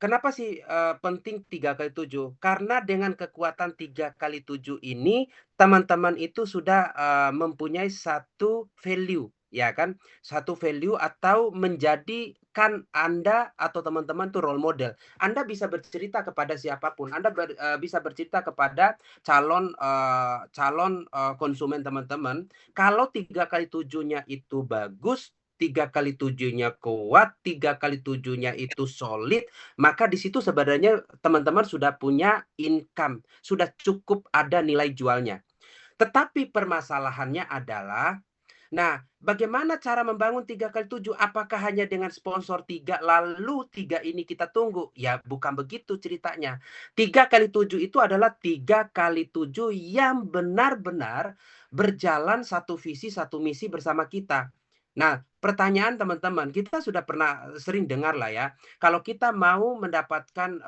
kenapa sih, penting 3 kali 7? Karena dengan kekuatan 3 kali 7 ini, teman-teman itu sudah, mempunyai satu value, ya kan? Satu value atau menjadikan Anda atau teman-teman tuh role model. Anda bisa bercerita kepada siapapun, Anda bisa bercerita kepada calon konsumen teman-teman, kalau 3 kali 7-nya itu bagus, 3 kali 7-nya kuat, 3 kali 7-nya itu solid, maka di situ sebenarnya teman-teman sudah punya income, sudah cukup ada nilai jualnya. Tetapi permasalahannya adalah, nah, bagaimana cara membangun 3 kali 7? Apakah hanya dengan sponsor 3 lalu 3 ini kita tunggu? Ya bukan begitu ceritanya. 3 kali 7 itu adalah 3 kali 7 yang benar-benar berjalan satu visi, satu misi bersama kita. Nah, pertanyaan teman-teman, kita sudah pernah sering dengar lah ya, kalau kita mau mendapatkan,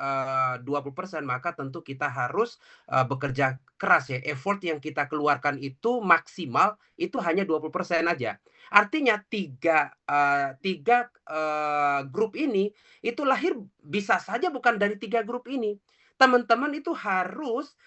20%, maka tentu kita harus, bekerja keras ya, effort yang kita keluarkan itu maksimal itu hanya 20% aja. Artinya grup ini, itu lahir bisa saja bukan dari 3 grup ini. Teman-teman itu harus,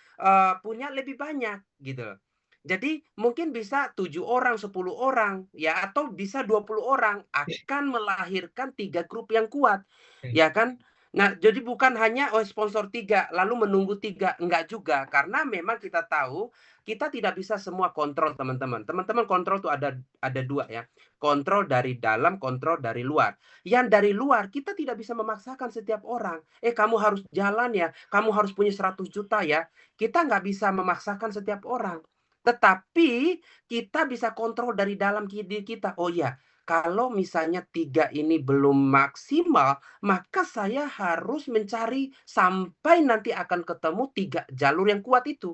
punya lebih banyak gitu loh. Jadi mungkin bisa 7 orang, 10 orang, ya atau bisa 20 orang akan melahirkan 3 grup yang kuat, Oke. ya kan? Nah, jadi bukan hanya, oh sponsor 3 lalu menunggu 3 enggak juga. Karena memang kita tahu, kita tidak bisa semua kontrol teman-teman. Teman-teman kontrol tuh ada 2 ya, kontrol dari dalam, kontrol dari luar. Yang dari luar kita tidak bisa memaksakan setiap orang, "Eh kamu harus jalan ya, kamu harus punya 100 juta ya." Kita nggak bisa memaksakan setiap orang. Tetapi kita bisa kontrol dari dalam diri kita, "Oh ya, kalau misalnya 3 ini belum maksimal, maka saya harus mencari sampai nanti akan ketemu 3 jalur yang kuat itu."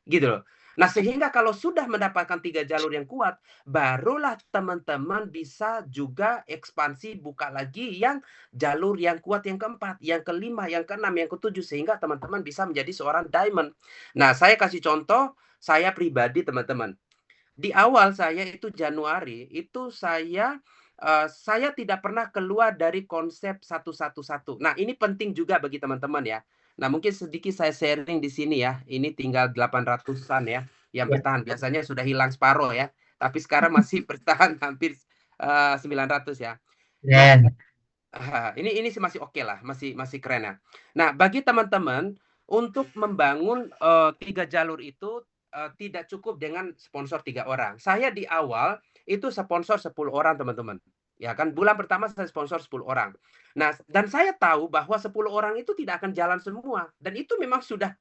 Gitu loh. Nah, sehingga kalau sudah mendapatkan 3 jalur yang kuat, barulah teman-teman bisa juga ekspansi buka lagi yang jalur yang kuat yang keempat, yang kelima, yang keenam, yang ketujuh, sehingga teman-teman bisa menjadi seorang diamond. Nah, saya kasih contoh, saya pribadi teman-teman. Di awal saya itu Januari, itu saya tidak pernah keluar dari konsep 1-1-1. Nah, ini penting juga bagi teman-teman ya. Nah, mungkin sedikit saya sharing di sini ya. Ini tinggal 800-an ya yang Ya, bertahan. Biasanya sudah hilang separuh ya, tapi sekarang masih bertahan hampir, 900 ya. Nah, keren. ini sih masih oke lah, masih masih keren ya. Nah, bagi teman-teman untuk membangun, 3 jalur itu, tidak cukup dengan sponsor 3 orang. Saya di awal itu sponsor 10 orang teman-teman, ya kan. Bulan pertama saya sponsor 10 orang. Nah, dan saya tahu bahwa 10 orang itu tidak akan jalan semua, dan itu memang sudah,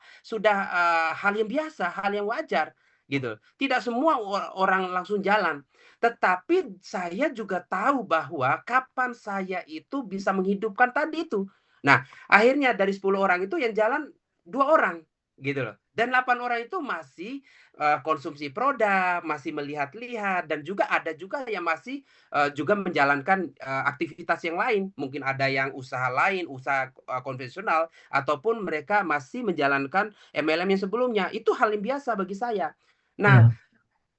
hal yang biasa, hal yang wajar, gitu. Tidak semua orang langsung jalan. Tetapi saya juga tahu bahwa kapan saya itu bisa menghidupkan tadi itu. Nah, akhirnya dari 10 orang itu yang jalan 2 orang, gitu loh. Dan 8 orang itu masih, konsumsi produk, masih melihat-lihat, dan juga ada juga yang masih, juga menjalankan, aktivitas yang lain. Mungkin ada yang usaha lain, usaha, konvensional, ataupun mereka masih menjalankan MLM yang sebelumnya. Itu hal yang biasa bagi saya. Nah, Ya,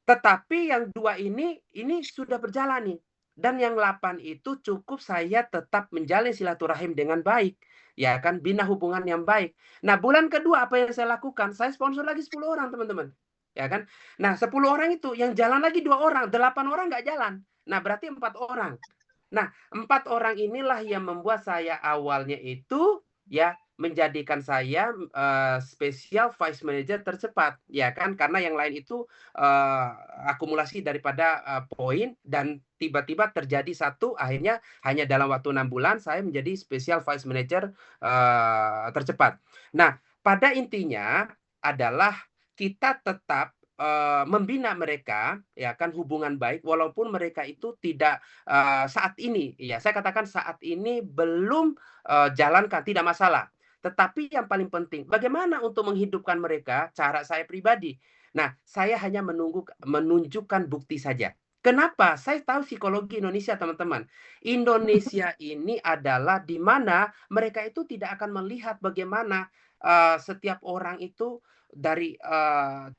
tetapi yang 2 ini sudah berjalan nih, dan yang 8 itu cukup saya tetap menjalin silaturahim dengan baik, ya kan, bina hubungan yang baik. Nah, bulan kedua apa yang saya lakukan, saya sponsor lagi 10 orang teman-teman, ya kan. Nah, 10 orang itu yang jalan lagi 2 orang, 8 orang nggak jalan. Nah, berarti 4 orang. Nah, 4 orang inilah yang membuat saya awalnya itu, ya, menjadikan saya, spesial vice manager tercepat, ya kan. Karena yang lain itu, eee, akumulasi daripada, poin, dan tiba-tiba terjadi satu, akhirnya hanya dalam waktu 6 bulan saya menjadi spesial vice manager, tercepat. Nah, pada intinya adalah kita tetap, membina mereka, ya kan, hubungan baik walaupun mereka itu tidak, saat ini, ya saya katakan saat ini belum, jalankan, tidak masalah. Tetapi yang paling penting, bagaimana untuk menghidupkan mereka, cara saya pribadi. Nah, saya hanya menunjukkan bukti saja. Kenapa? Saya tahu psikologi Indonesia, teman-teman. Indonesia ini adalah di mana mereka itu tidak akan melihat bagaimana, setiap orang itu dari,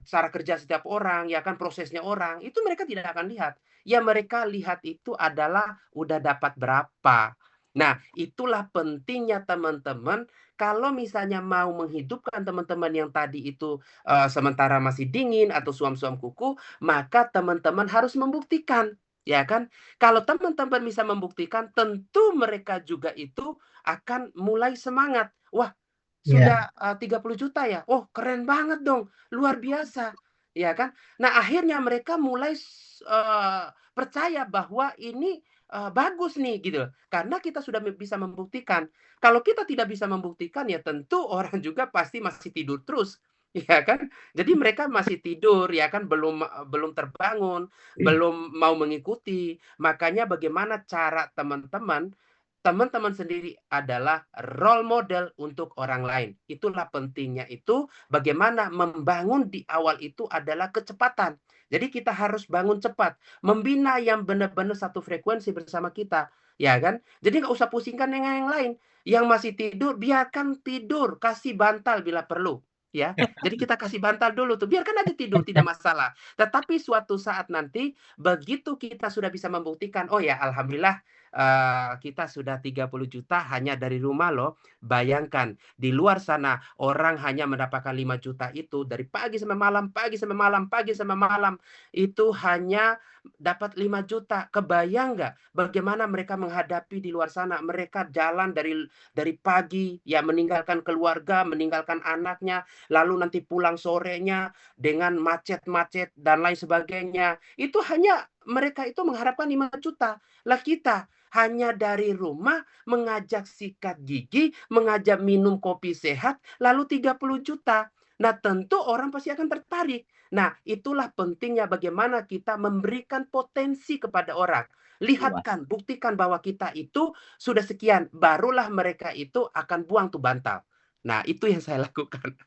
cara kerja setiap orang, ya kan, prosesnya orang, itu mereka tidak akan lihat. Yang mereka lihat itu adalah udah dapat berapa, Nah, itulah pentingnya teman-teman kalau misalnya mau menghidupkan teman-teman yang tadi itu, sementara masih dingin atau suam-suam kuku, maka teman-teman harus membuktikan, ya kan? Kalau teman-teman bisa membuktikan, tentu mereka juga itu akan mulai semangat. Wah, Iya, sudah, 30 juta ya? Oh, keren banget dong, luar biasa, ya kan? Nah, akhirnya mereka mulai percaya bahwa ini, bagus nih, gitu. Karena kita sudah bisa membuktikan. Kalau kita tidak bisa membuktikan, ya tentu orang juga pasti masih tidur terus, ya kan? Jadi mereka masih tidur, ya kan, belum terbangun, belum mau mengikuti. Makanya bagaimana cara teman-teman sendiri adalah role model untuk orang lain. Itulah pentingnya itu, bagaimana membangun di awal itu adalah kecepatan. Jadi kita harus bangun cepat, membina yang benar-benar satu frekuensi bersama kita, ya kan? Jadi nggak usah pusingkan dengan yang lain. Yang masih tidur, biarkan tidur, kasih bantal bila perlu, ya. Jadi kita kasih bantal dulu tuh, biarkan aja tidur, tidak masalah. Tetapi suatu saat nanti, begitu kita sudah bisa membuktikan, oh ya alhamdulillah, kita sudah 30 juta hanya dari rumah loh. Bayangkan, di luar sana orang hanya mendapatkan 5 juta itu dari pagi sampai malam, pagi sampai malam, pagi sampai malam. Itu hanya dapat 5 juta. Kebayang nggak bagaimana mereka menghadapi di luar sana? Mereka jalan dari pagi, ya meninggalkan keluarga, meninggalkan anaknya, lalu nanti pulang sorenya dengan macet-macet dan lain sebagainya. Itu hanya mereka itu mengharapkan 5 juta. Lah kita hanya dari rumah mengajak sikat gigi, mengajak minum kopi sehat, lalu 30 juta. Nah, tentu orang pasti akan tertarik. Nah, itulah pentingnya bagaimana kita memberikan potensi kepada orang. luas. Lihatkan, buktikan bahwa kita itu sudah sekian, barulah mereka itu akan buang tuh bantal. Nah, itu yang saya lakukan.